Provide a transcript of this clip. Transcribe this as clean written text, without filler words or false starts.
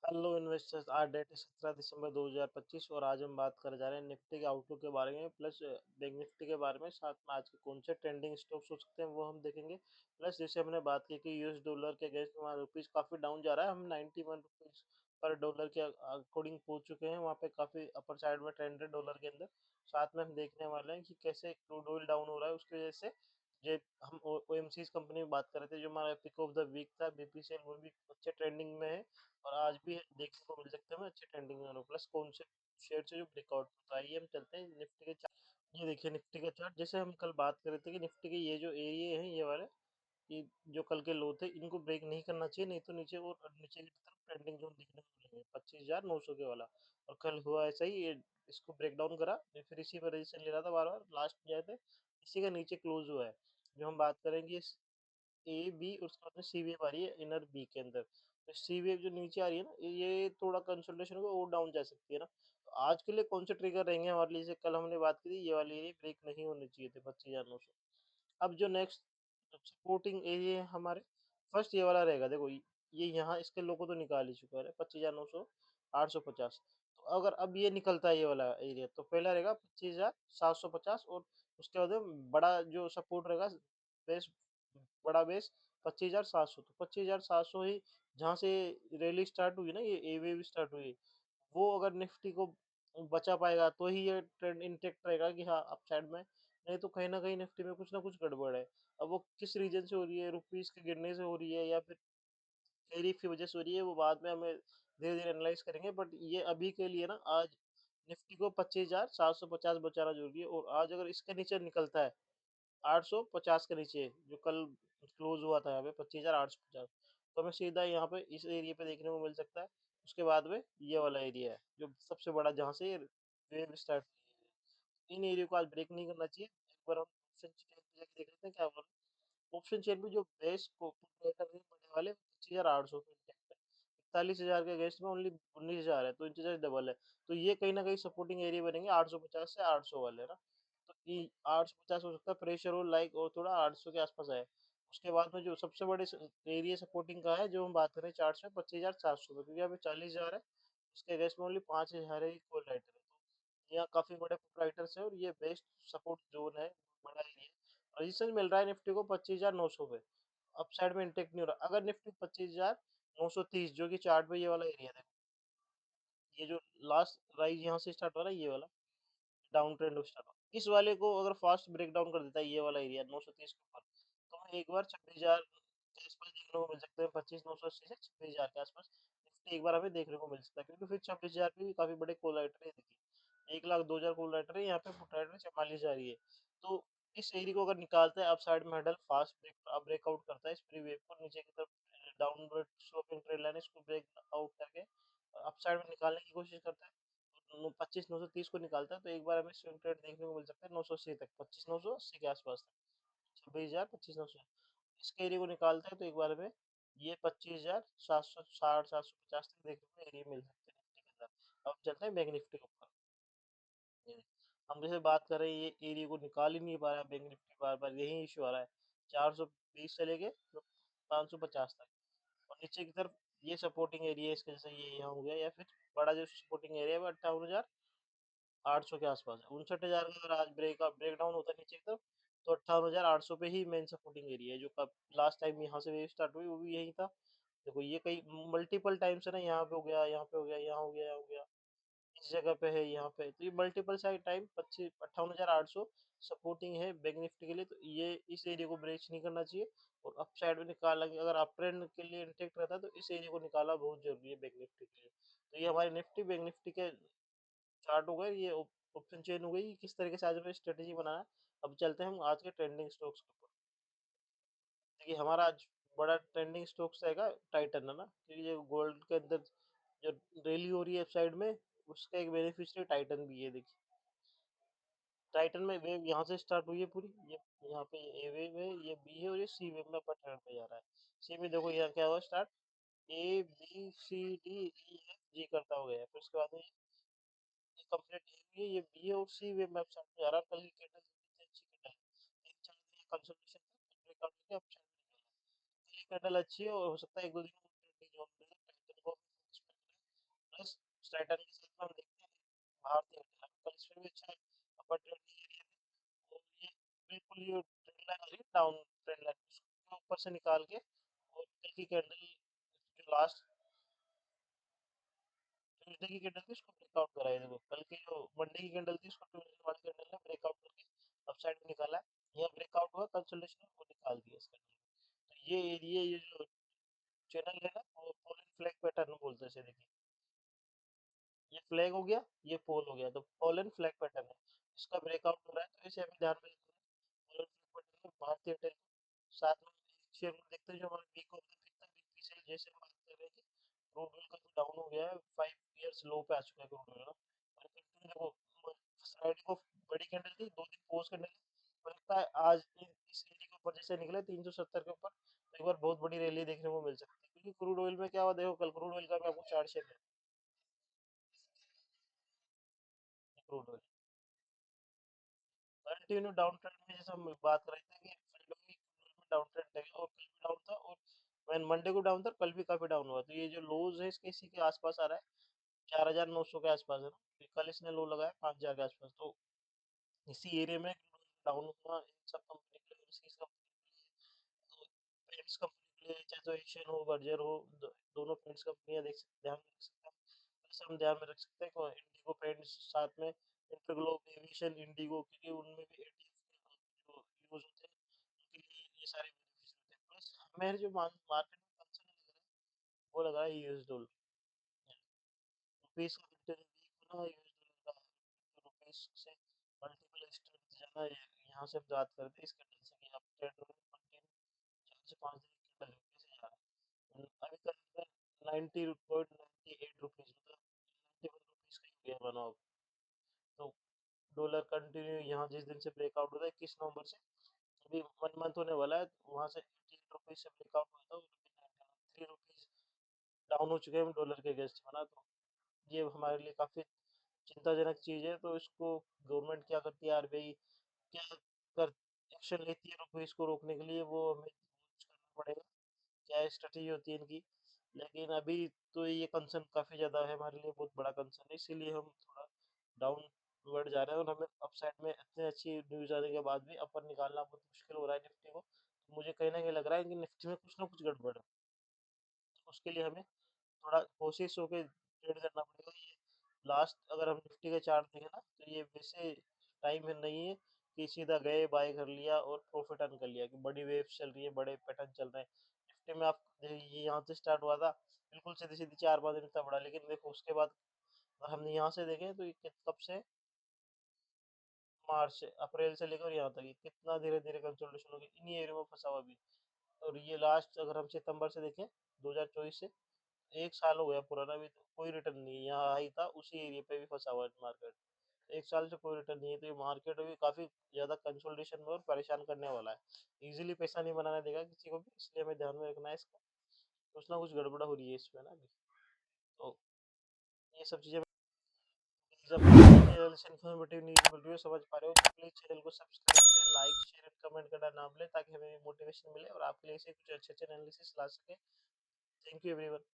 Hello investors, आज date है 17 दिसंबर 2025 और आज हम बात करने जा रहे हैं निफ्टी के आउटलुक के बारे में प्लस बैंक निफ्टी के बारे में। साथ में आज के कौन से ट्रेंडिंग स्टॉक्स हो सकते हैं वो हम देखेंगे। प्लस जैसे हमने बात की कि यूएस डॉलर के अगेंस्ट हमारा रुपीस काफी डाउन जा रहा है। हम 91 रुपीज पर डॉलर के अकॉर्डिंग पहुंच चुके हैं। वहाँ पे काफी अपर साइड में ट्रेंड है डॉलर के अंदर। साथ में हम देखने वाले हैं कि कैसे क्रूड ऑयल डाउन हो रहा है, उसकी वजह से जे हम ओएमसीज कंपनी में बात कर रहे थे, जो हमारा पिक ऑफ द वीक था बीपीसीएल, वो भी अच्छे ट्रेंडिंग में है और आज भी देखने को मिल सकते हैं अच्छे ट्रेंडिंग में। प्लस कौन से शेयर से जो ब्रेकआउट होता है, ये हम चलते हैं निफ्टी के चार्ट। ये देखिए निफ्टी का चार्ट। जैसे हम कल बात कर रहे थे कि निफ्टी के ये जो एरिया है, ये वाले, कि जो कल के लो थे, इनको ब्रेक नहीं करना चाहिए, नहीं तो नीचे और नीचे की तरफ ट्रेंडिंग जोन दिखने को मिलेंगे 25,900 के वाला। और कल हुआ ऐसा ही, ये इसको ब्रेक डाउन करा, ये फिर इसी पर रजिस्ट्रेशन ले रहा था बार बार, लास्ट गए थे इसी का नीचे क्लोज हुआ है। जो हम बात करेंगे ए बी और उसके बाद में सी वेव आ रही है इनर बी के अंदर। तो सी वेव जो नीचे आ रही है ना, ये थोड़ा कंसोलिडेशन होगा और डाउन जा सकती है ना। तो आज के लिए कौन से ट्रिगर रहेंगे हमारे लिए, जैसे कल हमने बात की थी, ये वाली एरिया ब्रेक नहीं होने चाहिए थे 25,900। अब जो नेक्स्ट सपोर्टिंग एरिया है हमारे, फर्स्ट ये वाला रहेगा। देखो ये यहाँ इसके लो को तो निकाल ही चुका है 25,900, 850। तो अगर अब ये निकलता है ये वाला एरिया, तो पहला रहेगा 25,750 और उसके बाद में बड़ा जो सपोर्ट रहेगा, बेस, बड़ा बेस 25,700। तो 25,700 ही जहाँ से रैली स्टार्ट हुई ना, ये ए वेव स्टार्ट हुई, वो अगर निफ्टी को बचा पाएगा तो ही ये ट्रेंड इंटेक्ट रहेगा कि हाँ अप साइड में। नहीं तो कहीं ना कहीं निफ्टी में कुछ ना कुछ गड़बड़ है। अब वो किस रीजन से हो रही है, रुपीस के गिरने से हो रही है या फिर टैरिफ की वजह से हो रही है, वो बाद में हमें धीरे धीरे एनालाइज करेंगे। बट ये अभी के लिए ना, आज निफ्टी को 25,750 बचाना जरूरी है। और आज अगर इसके नीचे निकलता है 850 के नीचे, जो कल क्लोज हुआ था यहाँ पे 25,850, तो हमें सीधा यहाँ पे इस एरिया पे देखने को मिल सकता है। उसके बाद में ये वाला एरिया है जो सबसे बड़ा, जहाँ से ये वेव स्टार्ट हुई है। इन एरिया को आज ब्रेक नहीं करना चाहिए। एक बार हम ऑप्शन चेन पे जाके देख लेते हैं क्या बोल। ऑप्शन चेन में जो बेस को बड़े वाले 25,800 पे इंटेक्ट है। 41,000 के अगेंस्ट में ओनली 19,000 है, तो इनसे जस्ट डबल है। तो ये कहीं ना कहीं सपोर्टिंग एरिया बनेंगे 850 से 800 वाले ना। तो ये 850 हो सकता है प्रेशर हो लाइक, और थोड़ा 800 के आसपास है। उसके बाद में जो सबसे बड़े एरिया सपोर्टिंग का है, जो हम बात करें चार्ट में 25,700 पे, क्योंकि यहाँ पे 40,000 है, उसके अगेंस्ट में ओनली 5,000 ही कोल राइटर है। तो यहाँ काफी बड़े राइटर्स है और ये बेस्ट सपोर्ट जोन है, बड़ा एरिया। रजिस्ट्रेशन मिल रहा है निफ्टी को 25,900 पे, अपसाइड में इंटेक्ट नहीं हो रहा। अगर निफ्टी 25,930, जो कि चार्ट पे ये वाला एरिया है, ये जो लास्ट राइज यहाँ से स्टार्ट हो रहा है, ये वाला डाउन ट्रेंड स्टार्ट हो, इस वाले को अगर फास्ट ब्रेक डाउन कर देता है ये वाला एरिया 930 के ऊपर, तो हमें एक बार 26,000 के आसपास देखने को मिल सकते हैं। 25,980 से 26,000 के आसपास निफ्टी एक बार हमें देखने को मिल सकता है, क्योंकि फिर 26,000 पे भी काफी बड़े कोलाइटर है। देखिए 1,02,000 कोलाइटर है यहाँ पे, पुट 44,000 ही है। तो इस एरिया को अगर निकालता है, अप साइड में हडल फास्ट ब्रेकआउट करता है इस प्री वेव को नीचे की तरफ, डाउनवर्ड स्लोपिंग ट्रेड लाइन इसको ब्रेक आउट करके अप साइड में निकालने की कोशिश करता है, 25,930 को निकालता है, तो एक बार हमें स्विंग ट्रेड देखने को मिल सकता है 980 तक, 25,980 के आसपास तक, 26,000, 25,900। इसके एरिया को निकालता है तो एक बार में ये 25,760, 750 तक देखने को एरिया मिल सकते हैं निफ्टी के अंदर। अब चलते हैं बैंक निफ्टी के ऊपर। ये हम जैसे बात कर रहे हैं, ये एरिया को निकाल ही नहीं पा रहा है बैंक निफ्टी, बार बार यही इशू आ रहा है। 420 से लेके 550 तक, और नीचे की तरफ ये सपोर्टिंग एरिया है इसके, जैसे ये यहाँ हो गया, या फिर बड़ा जो सपोर्टिंग एरिया है वो 58,800 के आसपास है। 59,000 का अगर आज ब्रेक डाउन होता है नीचे की तरफ, तो 58,800 पे ही मेन सपोर्टिंग एरिया है। जो कब लास्ट टाइम यहाँ से वेव स्टार्ट हुई, वो भी यही था। देखो ये कई मल्टीपल टाइम्स है ना, यहाँ पे हो गया, यहाँ पे हो गया, यहाँ हो गया, यहाँ हो गया, इस जगह पे है, यहाँ पे, तो ये मल्टीपल साइड टाइम 58,800 सपोर्टिंग है बैंक निफ्टी के लिए। तो ये इस एरिया को ब्रेच नहीं करना चाहिए, और अप साइड में निकाला, अगर अप ट्रेंड के लिए इंटेक्ट रहता है, तो इस एरिया को निकालना बहुत जरूरी है बैंक निफ्टी के लिए। तो ये हमारे निफ्टी बैंक निफ्टी के चार्ट हो गए, ये ऑप्शन चेन हो गई, किस तरीके से आज हमें स्ट्रेटेजी बनाना है। अब चलते हैं हम आज के ट्रेंडिंग स्टॉक्स के ऊपर। देखिए हमारा आज बड़ा ट्रेंडिंग स्टॉक्स रहेगा टाइटन, है ना, क्योंकि ये गोल्ड के अंदर जो रैली हो रही है साइड में, उसका एक बेनिफिशियरी टाइटन भी है। देखिए टाइटन में वेव यहाँ से स्टार्ट हुई है पूरी, ये यहाँ पे ए वेव है, ये बी है, और ये सी वेव में अपर ट्रेंड पे जा रहा है। सी में देखो यहाँ क्या हुआ start, A B C D E F G करता हो गया, फिर उसके बाद में ये कंप्लीट ए भी है, ये बी है, और सी वेव में अब सामने आ रहा है। कल की कैंडल कितनी अच्छी कैंडल, 3-4 दिन ये कंसोलिडेशन था, ब्रेकआउट लेके अब साइड में निकला। कल की कैंडल अच्छी है और हो सकता है एक दो दिन में ट्रेंडिंग जोन में टाइटन को। टाइटन के साथ में हम देखते हैं भारतीय एयरटेल कल इसमें भी अच्छा है, अपर ट्रेंडिंग एरिया में। और ये बिल्कुल ये ट्रेंड लाइन आ रही है डाउन ट्रेंड लाइन, उसको ऊपर से निकाल के और कल की कैंडल जो लास्ट ट्यूसडे की कैंडल थी उसको ब्रेकआउट कराई, देखो कल की जो मंडे की कैंडल थी उसको ट्यूसडे वाली कैंडल ने ब्रेकआउट करके अपसाइड में निकाला है। यहाँ ब्रेकआउट हुआ कंसोलिडेशन को निकाल दिया इसका। तो ये एरिया ये जो चैनल है ना वो पोलन फ्लैग पैटर्न बोलते हैं इसे, देखिए ये फ्लैग हो गया, ये पोल हो गया, तो पोलन फ्लैग पैटर्न है, इसका ब्रेकआउट हो रहा है, तो इसे हमें ध्यान में रखना है। पोलन फ्लैग पैटर्न में भारतीय एयरटेल को साथ में शेयर में देखते हैं जो हमारा वीक ऑफ द वीक था, वीकली सेल जैसे हम बात कर रहे थे, क्रूड ऑयल काफी डाउन हो गया है, 5 ईयर्स लो पे आ चुका है क्रूड ऑयल, और कंटिन्यू देखो फ्राइडे को बड़ी कैंडल थी, 2 दिन पोस्ट कैंडल है, मुझे लगता है आज इस एरिया के ऊपर जैसे निकले 370 के ऊपर, तो एक बार बहुत बड़ी रैली देखने को मिल सकती है, क्योंकि क्रूड ऑयल में क्या हुआ देखो, कल क्रूड ऑयल का मैं आपको chart share crude oil continue down trend में, जैसे हम बात कर रहे थे कि फ्राइडे में डाउन ट्रेंड है और कल भी डाउन था, और वैन मंडे को डाउन था, कल भी काफी डाउन हुआ, तो ये जो लोज है इसके इसी के आसपास आ रहा है, 4900 के आसपास है ना, तो कल इसने लो लगाया 5000 के आसपास, तो इसी एरिया में डाउन हुआ इन सब कंपनी के लिए, इसी सब पेंट्स कंपनी के लिए, चाहे तो एशियन हो बर्जर हो, दोनों पेंट्स कंपनियां देख सकते, ध्यान में रख सकते हैं, प्लस हम ध्यान में रख सकते हैं कि इंडिगो पेंट्स साथ में इंटरग्लोब एविएशन इंडिगो, क्योंकि उनमें भी एटीएफ जो यूज होते हैं उनके लिए ये सारे बेनिफिट्स होते हैं, प्लस हमें जो मार्केट में कंसर्न लग रहा है वो लगा है यूएस डॉलर, रुपीस का कंटिन्यू वीक होना, यूएस डॉलर का रुपीस से मल्टीपल स्ट्रेंथ जाना, यहाँ से हम बात करते हैं इस कैंडल से कि आप ट्रेड कंटिन्यू 4 से 5 दिन की कैंडल कैसे जा रहा है, अभी तक 90.98 रुपीज, मतलब 91 रुपीज का ही गया बना, तो डॉलर कंटिन्यू यहाँ जिस दिन से ब्रेकआउट होता है 21 नवंबर से, अभी 1 मंथ होने वाला है, वहाँ से 88 रुपीज से ब्रेकआउट हुआ था, 3 रुपीज डाउन हो चुके हैं डॉलर के अगेंस्ट बना, तो ये हमारे लिए काफी चिंताजनक चीज है, तो इसको गवर्नमेंट क्या करती है, आरबीआई क्या कर एक्शन लेती है रुपीज को रोकने के लिए, वो हमें कुछ करना पड़ेगा, क्या स्ट्रेटेजी होती है इनकी, लेकिन अभी तो ये कंसर्न काफी ज्यादा है हमारे लिए, बहुत बड़ा कंसर्न है, इसीलिए हम थोड़ा डाउन वर्ड जा रहे हैं, और हमें अपसाइड में इतनी अच्छी न्यूज आने के बाद भी अपर निकालना बहुत मुश्किल हो रहा है निफ्टी को, तो मुझे कहीं ना कहीं लग रहा है कि निफ्टी में कुछ ना कुछ गड़बड़ है, तो उसके लिए हमें थोड़ा कोशिश होकर ट्रेड करना पड़ेगा। ये लास्ट अगर हम निफ्टी का चार्ट देखें ना, तो ये वैसे टाइम है नहीं है कि सीधा गए बाय कर लिया और प्रॉफिट अर्न कर लिया, कि बड़ी वेव्स चल रही है, बड़े पैटर्न चल रहे हैं निफ्टी में, आप ये यहाँ से स्टार्ट हुआ था बिल्कुल सीधी सीधी 4 5 दिन तक बढ़ा, लेकिन देखो उसके बाद अगर हमने यहाँ से देखें तो ये कब से मार्च से अप्रैल से लेकर यहाँ तक ये कितना धीरे धीरे कंसोलिडेशन हो गया, इन्हीं एरिया में फंसा हुआ भी, और ये लास्ट अगर हम सितंबर से देखें 2024 से 1 साल हो गया पुराना, अभी तो कोई रिटर्न नहीं है, यहाँ आई था उसी एरिया पे भी फंसा हुआ है मार्केट, 1 साल से कोई रिटर्न नहीं है, तो ये मार्केट अभी काफी ज्यादा कंसोलिडेशन में और परेशान करने वाला है, इजीली पैसा नहीं बनाने देगा किसी को भी, इसलिए हमें ध्यान में रखना है इसका, कुछ ना कुछ गड़बड़ा हो रही है इसमें ना अभी, तो ये सब चीजें जब चैनल से इन्फॉर्मेटिव न्यूज़ मिल रही है समझ पा रहे हो, तो प्लीज चैनल को सब्सक्राइब करें, लाइक शेयर एंड कमेंट करना ना भूलें, ताकि हमें मोटिवेशन मिले और आपके लिए ऐसे कुछ अच्छे अच्छे एनालिसिस ला सके। Thank you everyone.